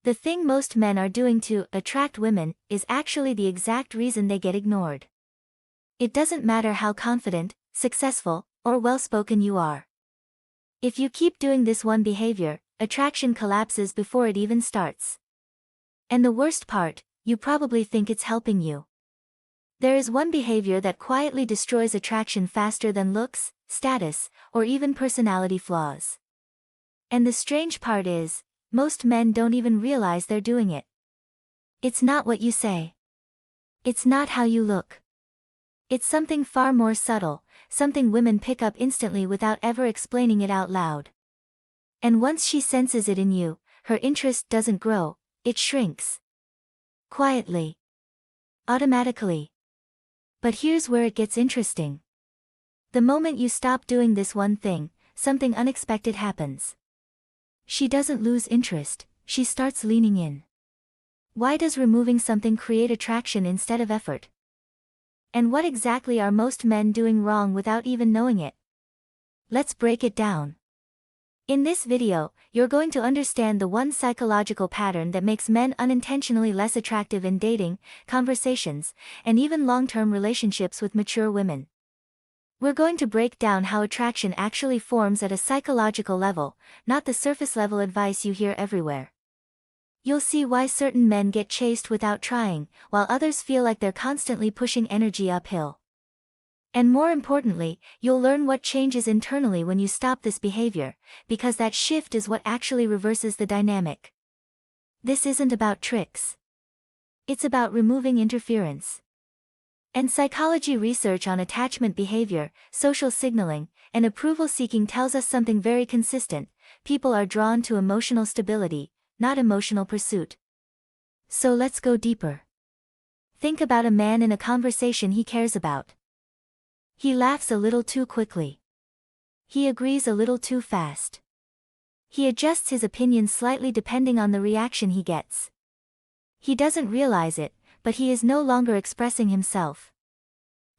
The thing most men are doing to attract women is actually the exact reason they get ignored. It doesn't matter how confident, successful, or well-spoken you are. If you keep doing this one behavior, attraction collapses before it even starts. And the worst part, you probably think it's helping you. There is one behavior that quietly destroys attraction faster than looks, status, or even personality flaws. And the strange part is, most men don't even realize they're doing it. It's not what you say. It's not how you look. It's something far more subtle, something women pick up instantly without ever explaining it out loud. And once she senses it in you, her interest doesn't grow, it shrinks. Quietly. Automatically. But here's where it gets interesting. The moment you stop doing this one thing, something unexpected happens. She doesn't lose interest, she starts leaning in. Why does removing something create attraction instead of effort? And what exactly are most men doing wrong without even knowing it? Let's break it down. In this video, you're going to understand the one psychological pattern that makes men unintentionally less attractive in dating, conversations, and even long-term relationships with mature women. We're going to break down how attraction actually forms at a psychological level, not the surface-level advice you hear everywhere. You'll see why certain men get chased without trying, while others feel like they're constantly pushing energy uphill. And more importantly, you'll learn what changes internally when you stop this behavior, because that shift is what actually reverses the dynamic. This isn't about tricks. It's about removing interference. And psychology research on attachment behavior, social signaling, and approval-seeking tells us something very consistent: people are drawn to emotional stability, not emotional pursuit. So let's go deeper. Think about a man in a conversation he cares about. He laughs a little too quickly. He agrees a little too fast. He adjusts his opinion slightly depending on the reaction he gets. He doesn't realize it, but he is no longer expressing himself.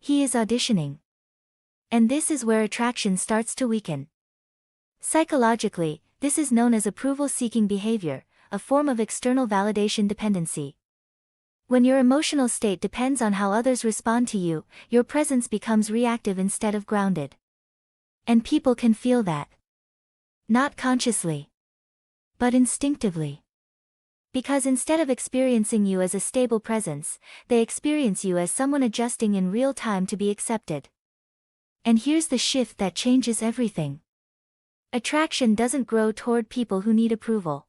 He is auditioning. And this is where attraction starts to weaken. Psychologically, this is known as approval-seeking behavior, a form of external validation dependency. When your emotional state depends on how others respond to you, your presence becomes reactive instead of grounded. And people can feel that. Not consciously, but instinctively. Because instead of experiencing you as a stable presence, they experience you as someone adjusting in real time to be accepted. And here's the shift that changes everything. Attraction doesn't grow toward people who need approval.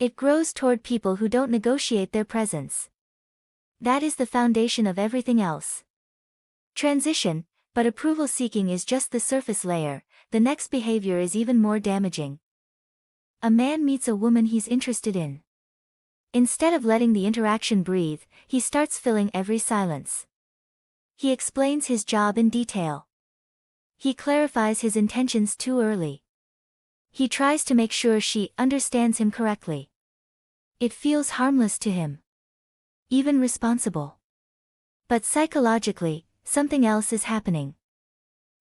It grows toward people who don't negotiate their presence. That is the foundation of everything else. Transition, but approval seeking is just the surface layer. The next behavior is even more damaging. A man meets a woman he's interested in. Instead of letting the interaction breathe, he starts filling every silence. He explains his job in detail. He clarifies his intentions too early. He tries to make sure she understands him correctly. It feels harmless to him. Even responsible. But psychologically, something else is happening.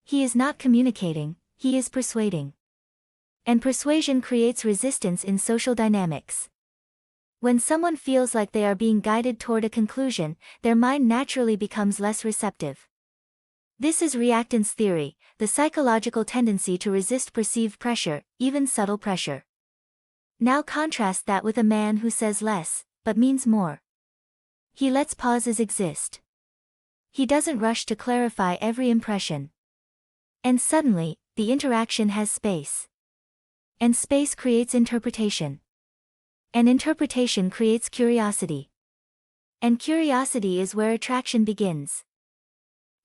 He is not communicating, he is persuading. And persuasion creates resistance in social dynamics. When someone feels like they are being guided toward a conclusion, their mind naturally becomes less receptive. This is reactance theory, the psychological tendency to resist perceived pressure, even subtle pressure. Now contrast that with a man who says less, but means more. He lets pauses exist. He doesn't rush to clarify every impression. And suddenly, the interaction has space. And space creates interpretation. And interpretation creates curiosity. And curiosity is where attraction begins.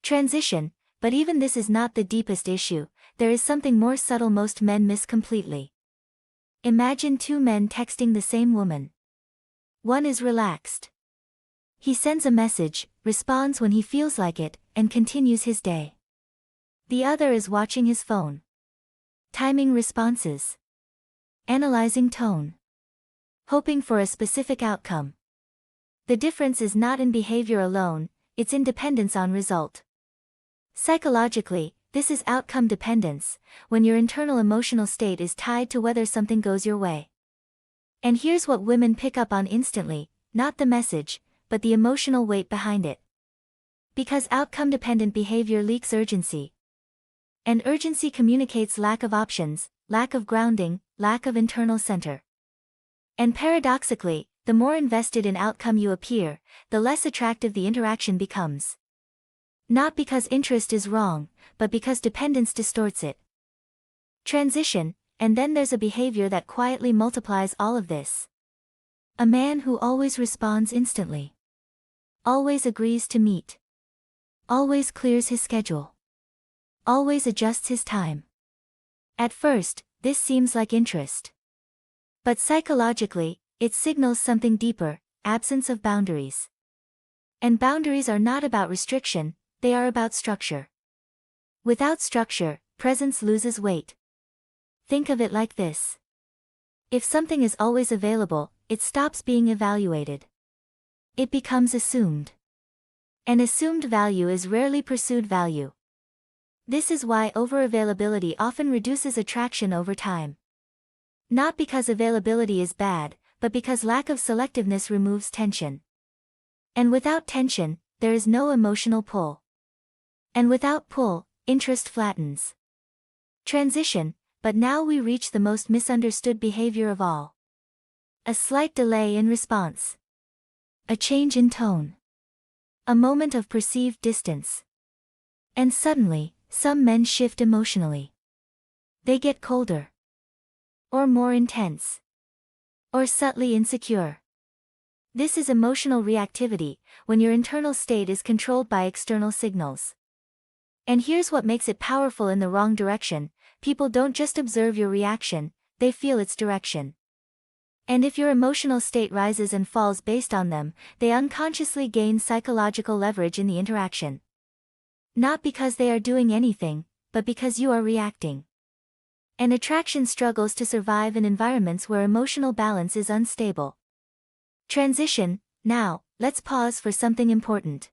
Transition, but even this is not the deepest issue. There is something more subtle most men miss completely. Imagine two men texting the same woman. One is relaxed. He sends a message, responds when he feels like it, and continues his day. The other is watching his phone. Timing responses. Analyzing tone. Hoping for a specific outcome. The difference is not in behavior alone, it's in dependence on result. Psychologically, this is outcome dependence, when your internal emotional state is tied to whether something goes your way. And here's what women pick up on instantly, not the message, but the emotional weight behind it. Because outcome-dependent behavior leaks urgency. And urgency communicates lack of options, lack of grounding, lack of internal center. And paradoxically, the more invested in outcome you appear, the less attractive the interaction becomes. Not because interest is wrong, but because dependence distorts it. Transition, and then there's a behavior that quietly multiplies all of this. A man who always responds instantly. Always agrees to meet. Always clears his schedule. Always adjusts his time. At first, this seems like interest. But psychologically, it signals something deeper, absence of boundaries. And boundaries are not about restriction, they are about structure. Without structure, presence loses weight. Think of it like this. If something is always available, it stops being evaluated. It becomes assumed. And assumed value is rarely pursued value. This is why over-availability often reduces attraction over time. Not because availability is bad, but because lack of selectiveness removes tension. And without tension, there is no emotional pull. And without pull, interest flattens. Transition, but now we reach the most misunderstood behavior of all. A slight delay in response. A change in tone. A moment of perceived distance. And suddenly, some men shift emotionally. They get colder. Or more intense. Or subtly insecure. This is emotional reactivity, when your internal state is controlled by external signals. And here's what makes it powerful in the wrong direction: people don't just observe your reaction, they feel its direction. And if your emotional state rises and falls based on them, they unconsciously gain psychological leverage in the interaction. Not because they are doing anything, but because you are reacting. And attraction struggles to survive in environments where emotional balance is unstable. Transition. Now, let's pause for something important.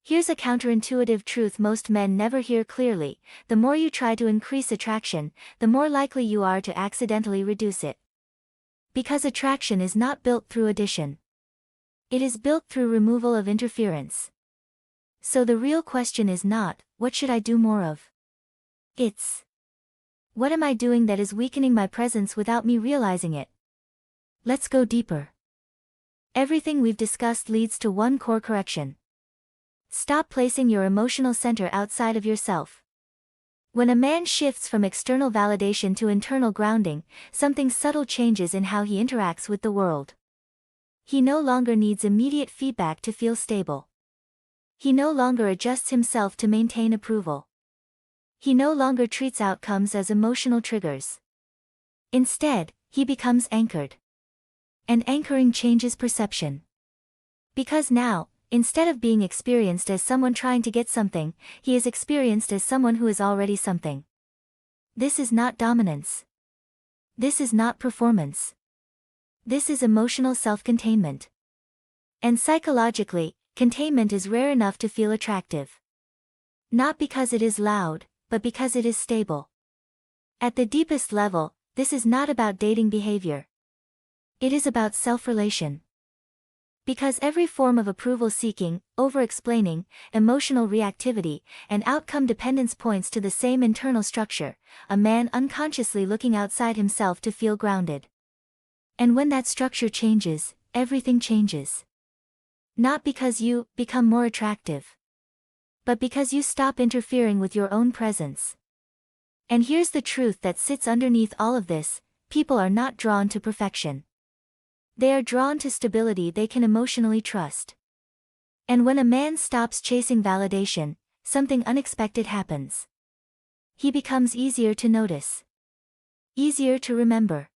Here's a counterintuitive truth most men never hear clearly: the more you try to increase attraction, the more likely you are to accidentally reduce it. Because attraction is not built through addition. It is built through removal of interference. So the real question is not, what should I do more of? It's, what am I doing that is weakening my presence without me realizing it? Let's go deeper. Everything we've discussed leads to one core correction. Stop placing your emotional center outside of yourself. When a man shifts from external validation to internal grounding, something subtle changes in how he interacts with the world. He no longer needs immediate feedback to feel stable. He no longer adjusts himself to maintain approval. He no longer treats outcomes as emotional triggers. Instead, he becomes anchored. And anchoring changes perception. Because now, instead of being experienced as someone trying to get something, he is experienced as someone who is already something. This is not dominance. This is not performance. This is emotional self-containment. And psychologically, containment is rare enough to feel attractive. Not because it is loud, but because it is stable. At the deepest level, this is not about dating behavior. It is about self-relation. Because every form of approval-seeking, over-explaining, emotional reactivity, and outcome dependence points to the same internal structure: a man unconsciously looking outside himself to feel grounded. And when that structure changes, everything changes. Not because you become more attractive, but because you stop interfering with your own presence. And here's the truth that sits underneath all of this: people are not drawn to perfection. They are drawn to stability they can emotionally trust. And when a man stops chasing validation, something unexpected happens. He becomes easier to notice. Easier to remember.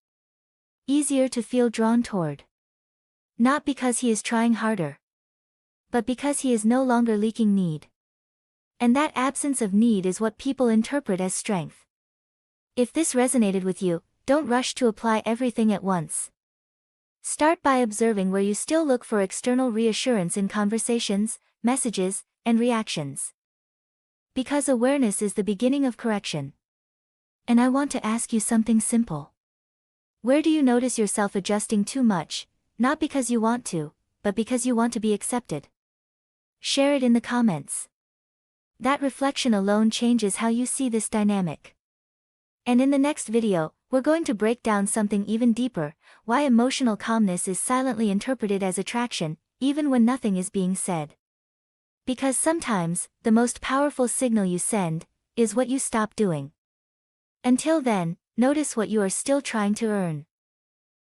Easier to feel drawn toward. Not because he is trying harder, but because he is no longer leaking need. And that absence of need is what people interpret as strength. If this resonated with you, don't rush to apply everything at once. Start by observing where you still look for external reassurance in conversations, messages, and reactions. Because awareness is the beginning of correction. And I want to ask you something simple. Where do you notice yourself adjusting too much, not because you want to, but because you want to be accepted? Share it in the comments. That reflection alone changes how you see this dynamic. And in the next video, we're going to break down something even deeper: why emotional calmness is silently interpreted as attraction, even when nothing is being said. Because sometimes, the most powerful signal you send is what you stop doing. Until then, notice what you are still trying to earn.